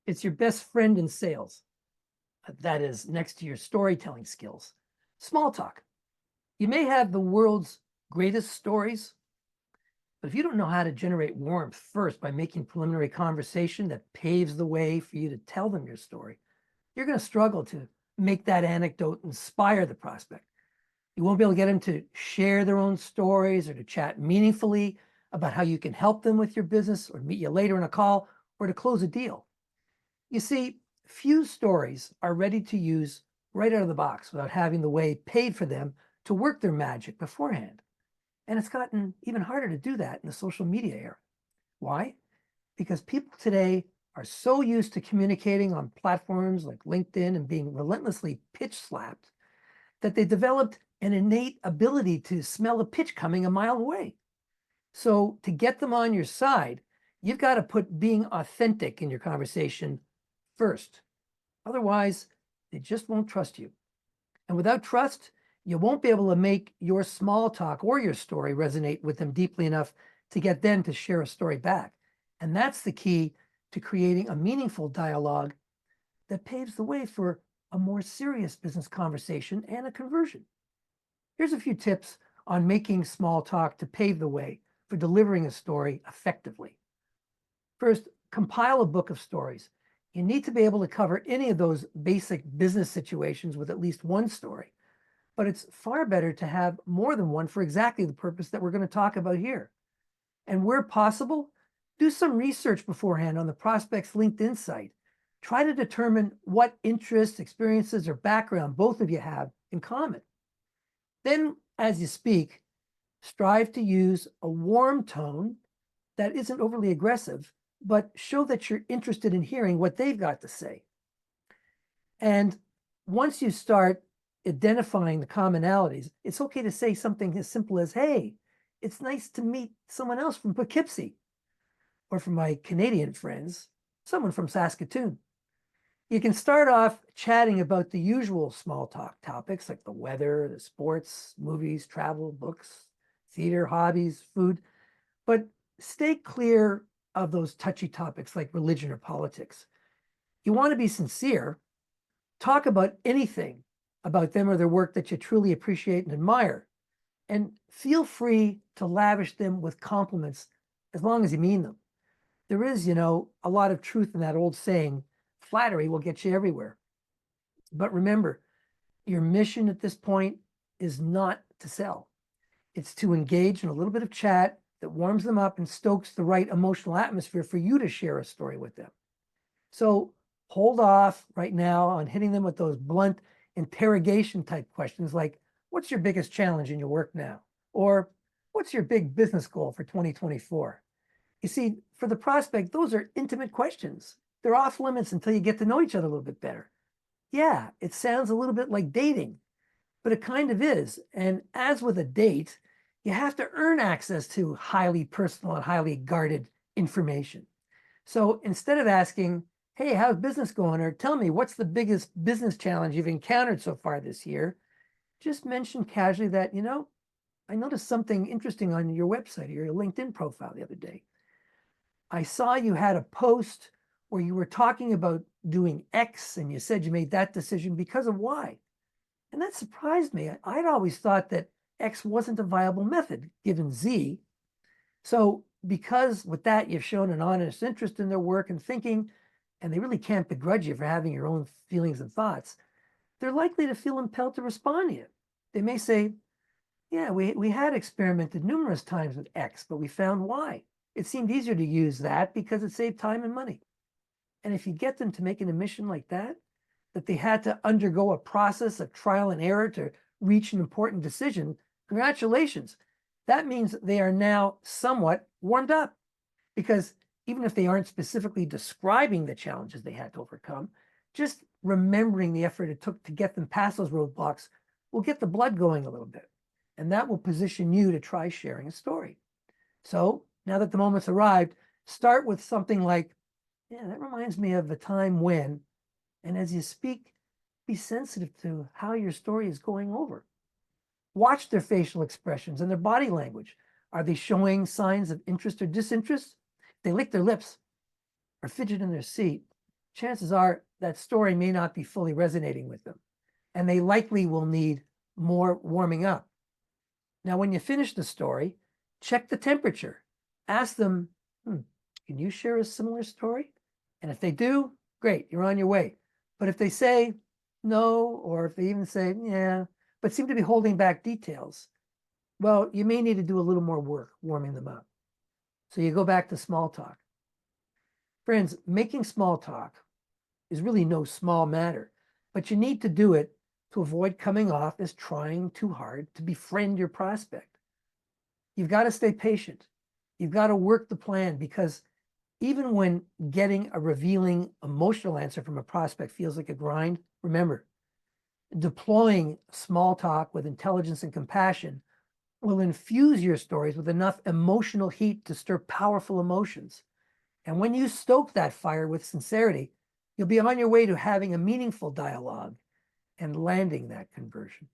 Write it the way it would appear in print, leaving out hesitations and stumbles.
It's your best friend in sales. That is next to your storytelling skills. Small talk. You may have the world's greatest stories, but if you don't know how to generate warmth first by making preliminary conversation that paves the way for you to tell them your story, you're going to struggle to make that anecdote inspire the prospect. You won't be able to get them to share their own stories or to chat meaningfully about how you can help them with your business or meet you later in a call or to close a deal. You see, few stories are ready to use right out of the box without having the way paid for them to work their magic beforehand. And it's gotten even harder to do that in the social media era. Why? Because people today are so used to communicating on platforms like LinkedIn and being relentlessly pitch slapped that they developed an innate ability to smell a pitch coming a mile away. So to get them on your side, you've got to put being authentic in your conversation first. Otherwise, they just won't trust you. And without trust, you won't be able to make your small talk or your story resonate with them deeply enough to get them to share a story back. And that's the key to creating a meaningful dialogue that paves the way for a more serious business conversation and a conversion. Here's a few tips on making small talk to pave the way for delivering a story effectively. First, compile a book of stories. You need to be able to cover any of those basic business situations with at least one story, but it's far better to have more than one for exactly the purpose that we're going to talk about here. And where possible, do some research beforehand on the prospect's LinkedIn site. Try to determine what interests, experiences, or background both of you have in common. Then, as you speak, strive to use a warm tone that isn't overly aggressive, but show that you're interested in hearing what they've got to say. And once you start identifying the commonalities, it's okay to say something as simple as, hey, it's nice to meet someone else from Poughkeepsie, or for my Canadian friends, someone from Saskatoon. You can start off chatting about the usual small talk topics like the weather, the sports, movies, travel, books, theater, hobbies, food, but stay clear of those touchy topics like religion or politics. You want to be sincere. Talk about anything about them or their work that you truly appreciate and admire. And feel free to lavish them with compliments as long as you mean them. There is, a lot of truth in that old saying, flattery will get you everywhere. But remember, your mission at this point is not to sell. It's to engage in a little bit of chat that warms them up and stokes the right emotional atmosphere for you to share a story with them. So hold off right now on hitting them with those blunt interrogation type questions like, what's your biggest challenge in your work now? Or what's your big business goal for 2024? You see, for the prospect, those are intimate questions. They're off limits until you get to know each other a little bit better. Yeah, it sounds a little bit like dating, but it kind of is. And as with a date, you have to earn access to highly personal and highly guarded information. So instead of asking, hey, how's business going? Or tell me, what's the biggest business challenge you've encountered so far this year? Just mention casually that, I noticed something interesting on your website or your LinkedIn profile the other day. I saw you had a post where you were talking about doing X and you said you made that decision because of Y. And that surprised me. I'd always thought that X wasn't a viable method given Z. So because with that, you've shown an honest interest in their work and thinking, and they really can't begrudge you for having your own feelings and thoughts, they're likely to feel impelled to respond to you. They may say, yeah, we had experimented numerous times with X, but we found Y. It seemed easier to use that because it saved time and money. And if you get them to make an admission like that they had to undergo a process of trial and error to reach an important decision, congratulations. That means they are now somewhat warmed up, because even if they aren't specifically describing the challenges they had to overcome, just remembering the effort it took to get them past those roadblocks will get the blood going a little bit. And that will position you to try sharing a story. So now that the moment's arrived, start with something like, yeah, that reminds me of a time when, and as you speak, be sensitive to how your story is going over. Watch their facial expressions and their body language. Are they showing signs of interest or disinterest? If they lick their lips or fidget in their seat, chances are that story may not be fully resonating with them, and they likely will need more warming up. Now, when you finish the story, check the temperature. Ask them, can you share a similar story? And if they do, great, you're on your way. But if they say no, or if they even say, yeah, but seem to be holding back details, well, you may need to do a little more work warming them up. So you go back to small talk. Friends, making small talk is really no small matter, but you need to do it to avoid coming off as trying too hard to befriend your prospect. You've got to stay patient. You've got to work the plan, because even when getting a revealing emotional answer from a prospect feels like a grind, remember, deploying small talk with intelligence and compassion will infuse your stories with enough emotional heat to stir powerful emotions. And when you stoke that fire with sincerity, you'll be on your way to having a meaningful dialogue and landing that conversion.